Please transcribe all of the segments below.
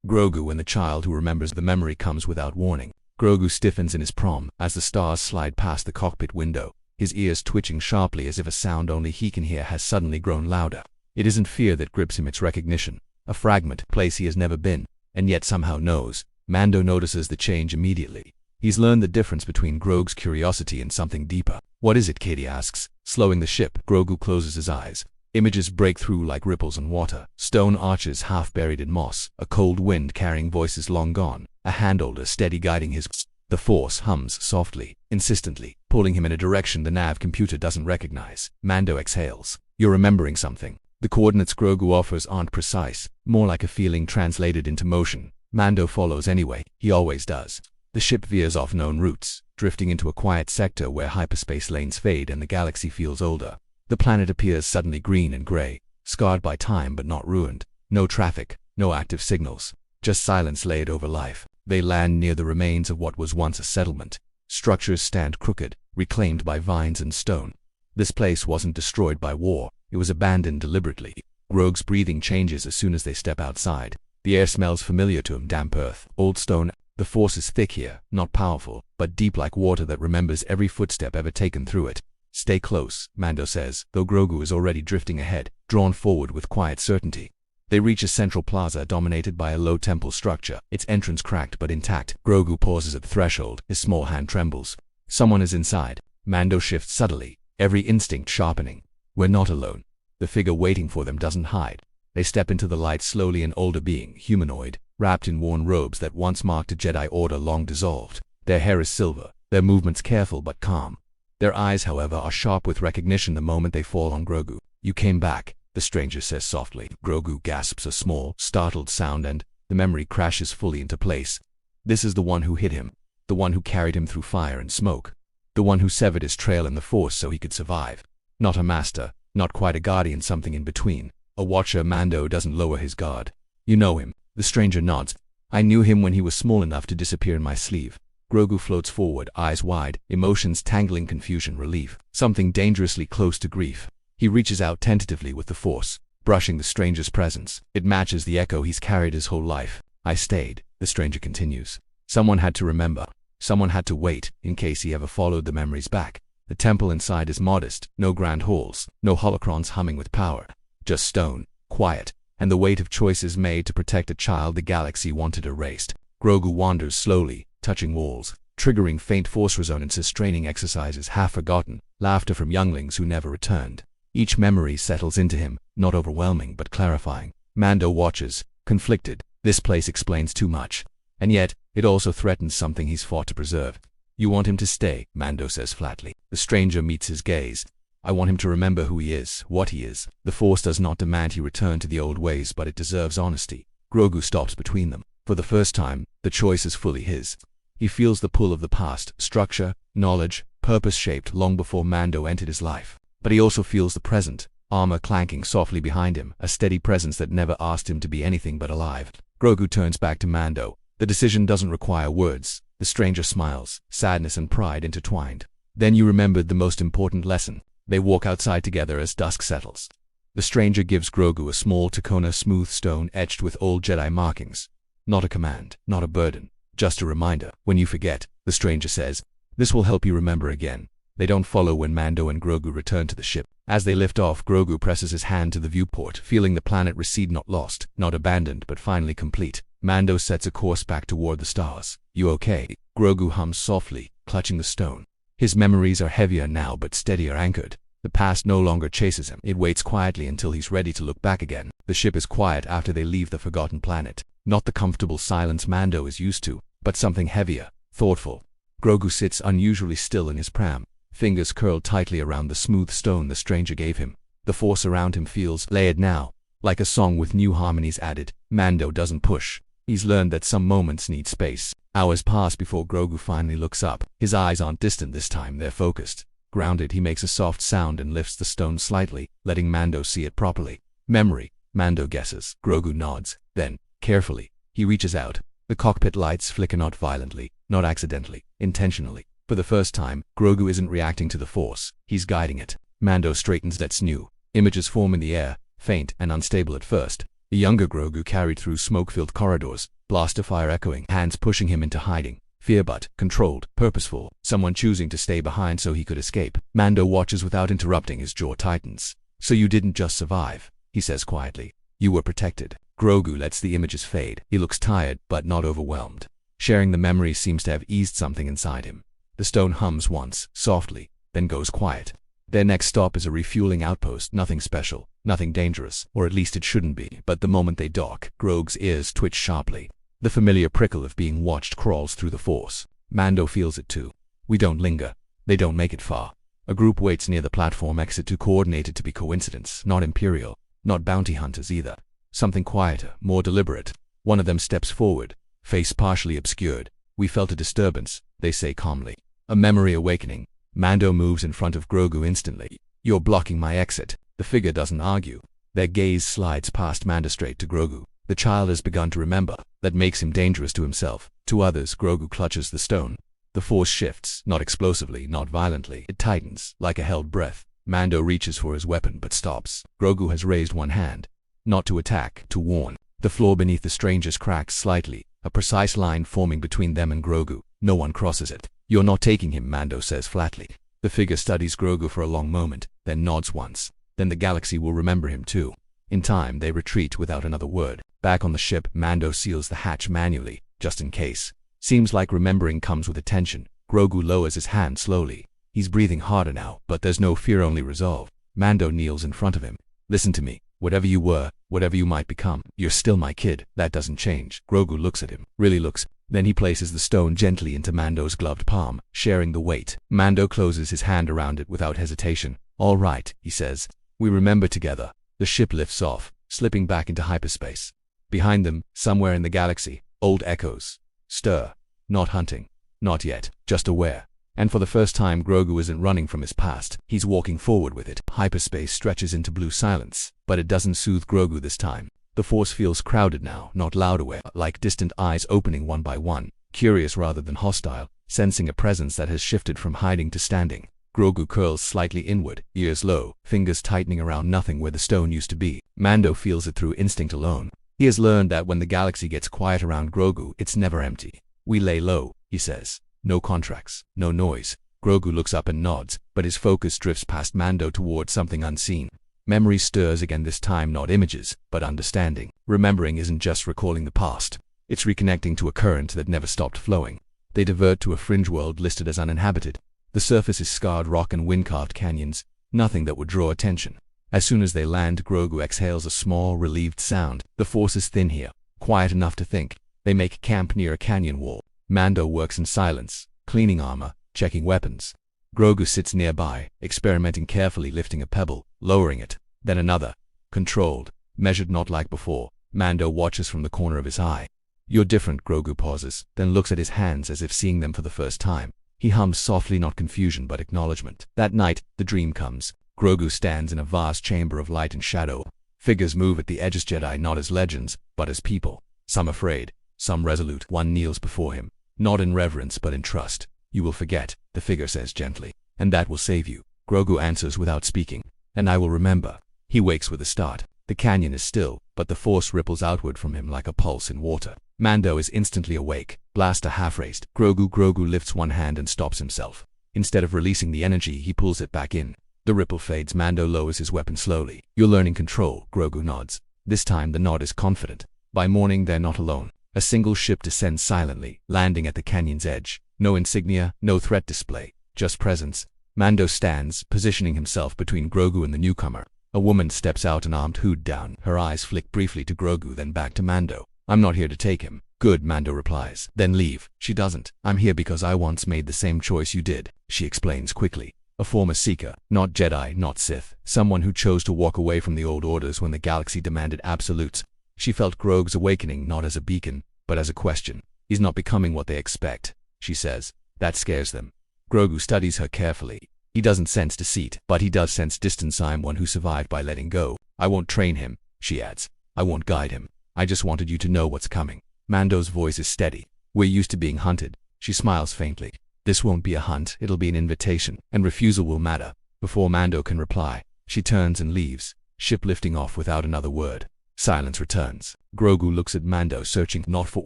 Grogu and the child who remembers the memory comes without warning. Grogu stiffens in his prom as the stars slide past the cockpit window, his ears twitching sharply as if a sound only he can hear has suddenly grown louder. It isn't fear that grips him, it's recognition. A fragment, place he has never been, and yet somehow knows. Mando notices the change immediately. He's learned the difference between Grogu's curiosity and something deeper. What is it? Katie asks. Slowing the ship, Grogu closes his eyes. Images break through like ripples on water. Stone arches half buried in moss, a cold wind carrying voices long gone, a handholder steady guiding his. The Force hums softly, insistently, pulling him in a direction the nav computer doesn't recognize. Mando exhales. You're remembering something. The coordinates Grogu offers aren't precise, more like a feeling translated into motion. Mando follows anyway, he always does. The ship veers off known routes, drifting into a quiet sector where hyperspace lanes fade and the galaxy feels older. The planet appears suddenly green and gray, scarred by time but not ruined. No traffic, no active signals, just silence laid over life. They land near the remains of what was once a settlement. Structures stand crooked, reclaimed by vines and stone. This place wasn't destroyed by war, it was abandoned deliberately. Grogu's breathing changes as soon as they step outside. The air smells familiar to him, damp earth, old stone. The Force is thick here, not powerful, but deep like water that remembers every footstep ever taken through it. Stay close, Mando says, though Grogu is already drifting ahead, drawn forward with quiet certainty. They reach a central plaza dominated by a low temple structure, its entrance cracked but intact. Grogu pauses at the threshold, his small hand trembles. Someone is inside. Mando shifts subtly, every instinct sharpening. We're not alone. The figure waiting for them doesn't hide. They step into the light slowly, an older being, humanoid, wrapped in worn robes that once marked a Jedi order long dissolved. Their hair is silver, their movements careful but calm. Their eyes, however, are sharp with recognition the moment they fall on Grogu. You came back, the stranger says softly. Grogu gasps a small, startled sound and the memory crashes fully into place. This is the one who hit him, the one who carried him through fire and smoke, the one who severed his trail in the Force so he could survive. Not a master, not quite a guardian, something in between. A watcher. Mando doesn't lower his guard. You know him. The stranger nods. I knew him when he was small enough to disappear in my sleeve. Grogu floats forward, eyes wide, emotions tangling, confusion, relief, something dangerously close to grief. He reaches out tentatively with the Force, brushing the stranger's presence. It matches the echo he's carried his whole life. I stayed, the stranger continues. Someone had to remember. Someone had to wait, in case he ever followed the memories back. The temple inside is modest, no grand halls, no holocrons humming with power. Just stone, quiet, and the weight of choices made to protect a child the galaxy wanted erased. Grogu wanders slowly, touching walls, triggering faint Force resonances, straining exercises half forgotten, laughter from younglings who never returned. Each memory settles into him, not overwhelming but clarifying. Mando watches, conflicted. This place explains too much, and yet it also threatens something he's fought to preserve. You want him to stay, Mando says flatly. The stranger meets his gaze. I want him to remember who he is, what he is. The Force does not demand he return to the old ways, but it deserves honesty. Grogu stops between them. For the first time, the choice is fully his. He feels the pull of the past, structure, knowledge, purpose shaped long before Mando entered his life. But he also feels the present, armor clanking softly behind him, a steady presence that never asked him to be anything but alive. Grogu turns back to Mando. The decision doesn't require words. The stranger smiles, sadness and pride intertwined. Then you remembered the most important lesson. They walk outside together as dusk settles. The stranger gives Grogu a small Takona smooth stone etched with old Jedi markings. Not a command, not a burden, just a reminder. When you forget, the stranger says, this will help you remember again. They don't follow when Mando and Grogu return to the ship. As they lift off, Grogu presses his hand to the viewport, feeling the planet recede, not lost, not abandoned, but finally complete. Mando sets a course back toward the stars. You okay? Grogu hums softly, clutching the stone. His memories are heavier now but steadier anchored. The past no longer chases him. It waits quietly until he's ready to look back again. The ship is quiet after they leave the forgotten planet. Not the comfortable silence Mando is used to, but something heavier, thoughtful. Grogu sits unusually still in his pram, fingers curled tightly around the smooth stone the stranger gave him. The Force around him feels layered now, like a song with new harmonies added. Mando doesn't push. He's learned that some moments need space. Hours pass before Grogu finally looks up. His eyes aren't distant this time, they're focused. Grounded, he makes a soft sound and lifts the stone slightly, letting Mando see it properly. Memory, Mando guesses. Grogu nods. Then, carefully, he reaches out. The cockpit lights flicker, not violently, not accidentally, intentionally. For the first time, Grogu isn't reacting to the Force. He's guiding it. Mando straightens. That's new. Images form in the air, faint and unstable at first. A younger Grogu carried through smoke-filled corridors, blaster fire echoing, hands pushing him into hiding. Fear but controlled, purposeful, someone choosing to stay behind so he could escape. Mando watches without interrupting, his jaw tightens. So you didn't just survive, he says quietly. You were protected. Grogu lets the images fade. He looks tired, but not overwhelmed. Sharing the memory seems to have eased something inside him. The stone hums once, softly, then goes quiet. Their next stop is a refueling outpost, nothing special, nothing dangerous, or at least it shouldn't be. But the moment they dock, Grogu's ears twitch sharply. The familiar prickle of being watched crawls through the Force. Mando feels it too. We don't linger. They don't make it far. A group waits near the platform exit, too coordinated to be coincidence, not Imperial, not bounty hunters either. Something quieter, more deliberate. One of them steps forward, face partially obscured. We felt a disturbance, they say calmly. A memory awakening. Mando moves in front of Grogu instantly. You're blocking my exit. The figure doesn't argue. Their gaze slides past Mando straight to Grogu. The child has begun to remember. That makes him dangerous to himself. To others, Grogu clutches the stone. The Force shifts, not explosively, not violently. It tightens, like a held breath. Mando reaches for his weapon but stops. Grogu has raised one hand. Not to attack, to warn. The floor beneath the strangers cracks slightly, a precise line forming between them and Grogu. No one crosses it. You're not taking him, Mando says flatly. The figure studies Grogu for a long moment, then nods once. Then the galaxy will remember him too. In time, they retreat without another word. Back on the ship, Mando seals the hatch manually, just in case. Seems like remembering comes with attention. Grogu lowers his hand slowly. He's breathing harder now, but there's no fear, only resolve. Mando kneels in front of him. Listen to me. Whatever you were, whatever you might become, you're still my kid. That doesn't change. Grogu looks at him. Really looks. Then he places the stone gently into Mando's gloved palm, sharing the weight. Mando closes his hand around it without hesitation. All right, he says. We remember together. The ship lifts off, slipping back into hyperspace. Behind them, somewhere in the galaxy, old echoes stir. Not hunting. Not yet. Just aware. And for the first time, Grogu isn't running from his past. He's walking forward with it. Hyperspace stretches into blue silence. But it doesn't soothe Grogu this time. The Force feels crowded now, not loud aware, like distant eyes opening one by one, curious rather than hostile, sensing a presence that has shifted from hiding to standing. Grogu curls slightly inward, ears low, fingers tightening around nothing where the stone used to be. Mando feels it through instinct alone. He has learned that when the galaxy gets quiet around Grogu, it's never empty. We lay low, he says. No contracts, no noise. Grogu looks up and nods, but his focus drifts past Mando towards something unseen. Memory stirs again, this time not images, but understanding. Remembering isn't just recalling the past. It's reconnecting to a current that never stopped flowing. They divert to a fringe world listed as uninhabited. The surface is scarred rock and wind-carved canyons, nothing that would draw attention. As soon as they land, Grogu exhales a small, relieved sound. The Force is thin here, quiet enough to think. They make camp near a canyon wall. Mando works in silence, cleaning armor, checking weapons. Grogu sits nearby, experimenting carefully, lifting a pebble, lowering it, then another. Controlled, measured, not like before. Mando watches from the corner of his eye. You're different, Grogu pauses, then looks at his hands as if seeing them for the first time. He hums softly, not confusion but acknowledgement. That night, the dream comes. Grogu stands in a vast chamber of light and shadow. Figures move at the edges, Jedi not as legends, but as people. Some afraid, some resolute. One kneels before him, not in reverence but in trust. You will forget, the figure says gently, and that will save you. Grogu answers without speaking, and I will remember. He wakes with a start. The canyon is still, but the Force ripples outward from him like a pulse in water. Mando is instantly awake, blaster half-raised. Grogu lifts one hand and stops himself. Instead of releasing the energy, he pulls it back in. The ripple fades. Mando lowers his weapon slowly. You're learning control, Grogu nods. This time the nod is confident. By morning they're not alone. A single ship descends silently, landing at the canyon's edge. No insignia, no threat display, just presence. Mando stands, positioning himself between Grogu and the newcomer. A woman steps out, an armed hood down. Her eyes flick briefly to Grogu, then back to Mando. I'm not here to take him. Good, Mando replies. Then leave. She doesn't. I'm here because I once made the same choice you did, she explains quickly. A former Seeker, not Jedi, not Sith. Someone who chose to walk away from the old orders when the galaxy demanded absolutes. She felt Grogu's awakening not as a beacon, but as a question. He's not becoming what they expect, she says. That scares them. Grogu studies her carefully. He doesn't sense deceit, but he does sense distance. I'm one who survived by letting go. I won't train him, she adds. I won't guide him. I just wanted you to know what's coming. Mando's voice is steady. We're used to being hunted. She smiles faintly. This won't be a hunt, it'll be an invitation, and refusal will matter. Before Mando can reply, she turns and leaves, ship lifting off without another word. Silence returns. Grogu looks at Mando, searching not for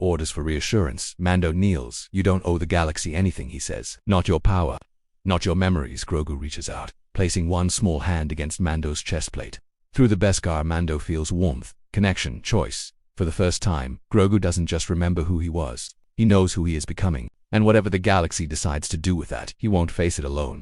orders, for reassurance. Mando kneels. "You don't owe the galaxy anything," he says. "Not your power. Not your memories." Grogu reaches out, placing one small hand against Mando's chestplate. Through the Beskar, Mando feels warmth, connection, choice. For the first time, Grogu doesn't just remember who he was. He knows who he is becoming. And whatever the galaxy decides to do with that, he won't face it alone.